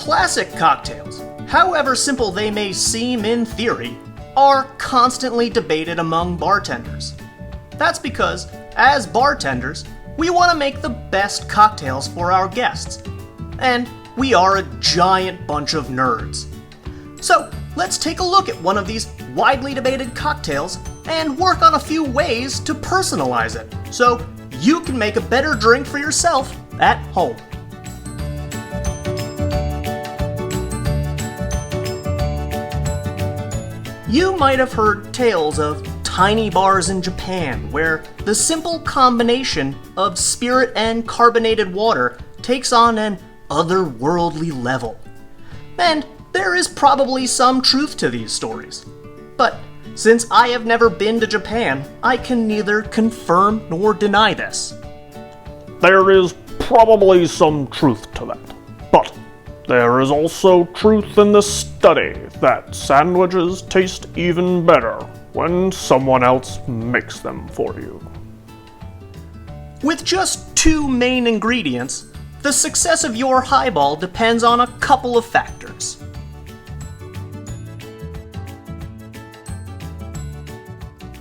Classic cocktails, however simple they may seem in theory, are constantly debated among bartenders. That's because, as bartenders, we want to make the best cocktails for our guests. And we are a giant bunch of nerds. So, let's take a look at one of these widely debated cocktails and work on a few ways to personalize it, so you can make a better drink for yourself at home. You might have heard tales of tiny bars in Japan where the simple combination of spirit and carbonated water takes on an otherworldly level. And there is probably some truth to these stories. But since I have never been to Japan, I can neither confirm nor deny this. There is probably some truth to that, but there is also truth in the study that sandwiches taste even better when someone else makes them for you. With just 2 main ingredients, the success of your highball depends on a couple of factors.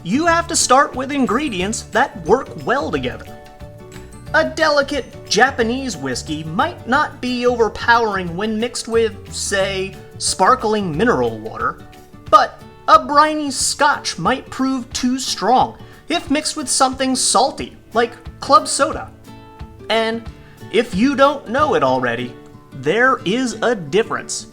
You have to start with ingredients that work well together. A delicate Japanese whiskey might not be overpowering when mixed with, say, sparkling mineral water, but a briny scotch might prove too strong if mixed with something salty, like club soda. And if you don't know it already, there is a difference.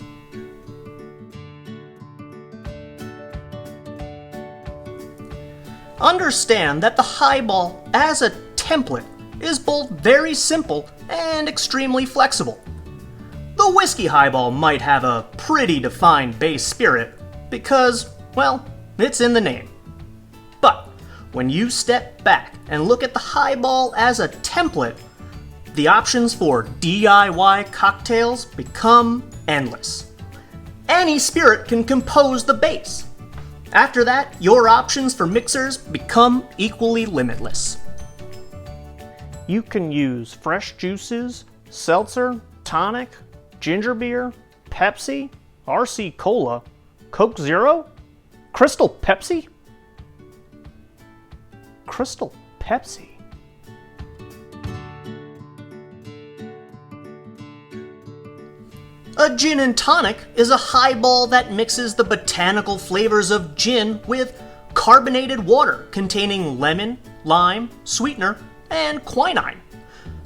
Understand that the highball, as a template, is both very simple and extremely flexible. The whiskey highball might have a pretty defined base spirit because, well, it's in the name. But when you step back and look at the highball as a template, the options for DIY cocktails become endless. Any spirit can compose the base. After that, your options for mixers become equally limitless. You can use fresh juices, seltzer, tonic, ginger beer, Pepsi, RC Cola, Coke Zero, Crystal Pepsi? Crystal Pepsi? A gin and tonic is a highball that mixes the botanical flavors of gin with carbonated water containing lemon, lime, sweetener, and quinine.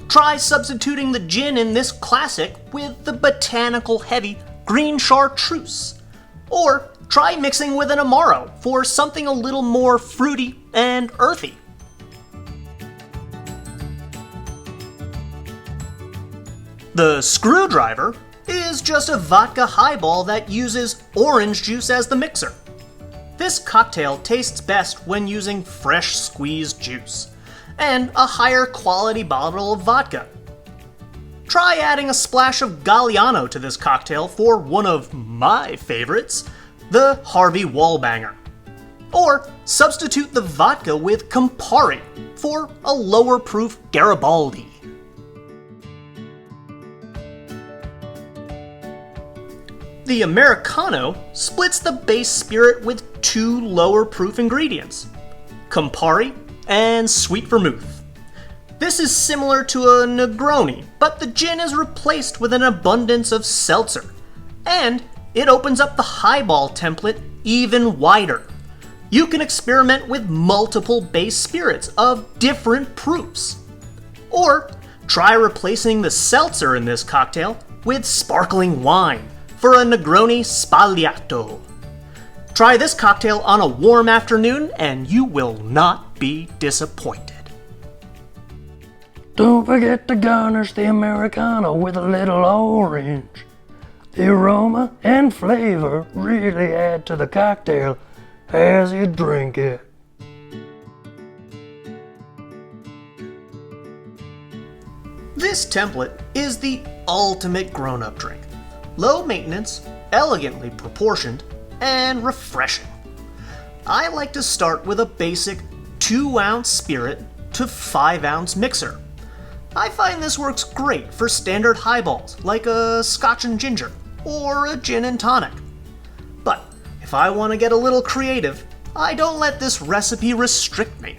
Try substituting the gin in this classic with the botanical heavy green chartreuse. Or try mixing with an Amaro for something a little more fruity and earthy. The screwdriver is just a vodka highball that uses orange juice as the mixer. This cocktail tastes best when using fresh squeezed juice and a higher quality bottle of vodka. Try adding a splash of Galliano to this cocktail for one of my favorites, the Harvey Wallbanger. Or substitute the vodka with Campari for a lower proof Garibaldi. The Americano splits the base spirit with 2 lower proof ingredients, Campari and sweet vermouth. This is similar to a Negroni, but the gin is replaced with an abundance of seltzer, and it opens up the highball template even wider. You can experiment with multiple base spirits of different proofs. Or try replacing the seltzer in this cocktail with sparkling wine for a Negroni Spagliato. Try this cocktail on a warm afternoon and you will not be disappointed. Don't forget to garnish the Americano with a little orange. The aroma and flavor really add to the cocktail as you drink it. This template is the ultimate grown-up drink. Low maintenance, elegantly proportioned, and refreshing. I like to start with a basic 2-ounce spirit to 5-ounce mixer. I find this works great for standard highballs like a Scotch and ginger. or a gin and tonic. But if I want to get a little creative, I don't let this recipe restrict me.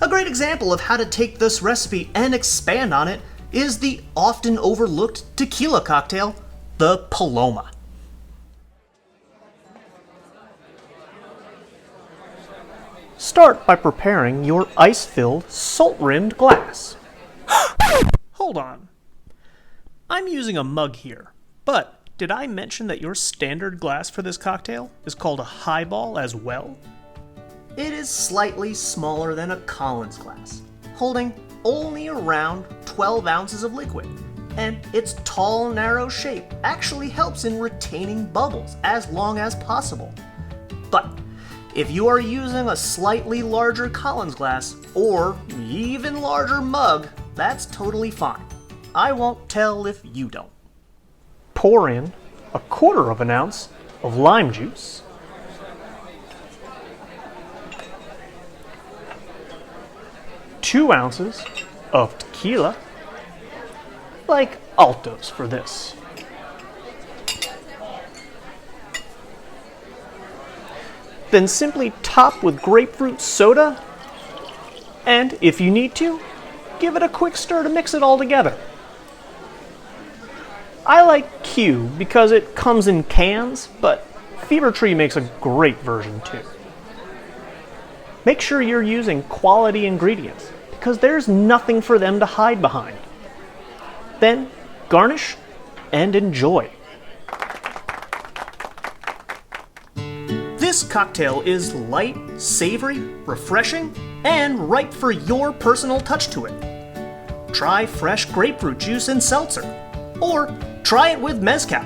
A great example of how to take this recipe and expand on it is the often overlooked tequila cocktail, the Paloma. Start by preparing your ice-filled, salt-rimmed glass. Hold on. I'm using a mug here, but did I mention that your standard glass for this cocktail is called a highball as well? It is slightly smaller than a Collins glass, holding only around 12 ounces of liquid, and its tall, narrow shape actually helps in retaining bubbles as long as possible. But if you are using a slightly larger Collins glass or even larger mug, that's totally fine. I won't tell if you don't. Pour in 1/4 ounce of lime juice, 2 ounces of tequila, like Altos for this. Then simply top with grapefruit soda, and if you need to, give it a quick stir to mix it all together. I like Q because it comes in cans, but Fever Tree makes a great version too. Make sure you're using quality ingredients, because there's nothing for them to hide behind. Then garnish and enjoy. This cocktail is light, savory, refreshing, and right for your personal touch to it. Try fresh grapefruit juice and seltzer, or try it with mezcal.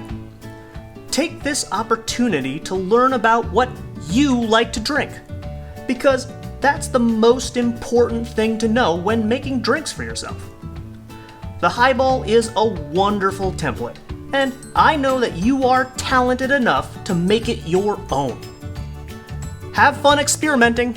Take this opportunity to learn about what you like to drink, because that's the most important thing to know when making drinks for yourself. The Highball is a wonderful template, and I know that you are talented enough to make it your own. Have fun experimenting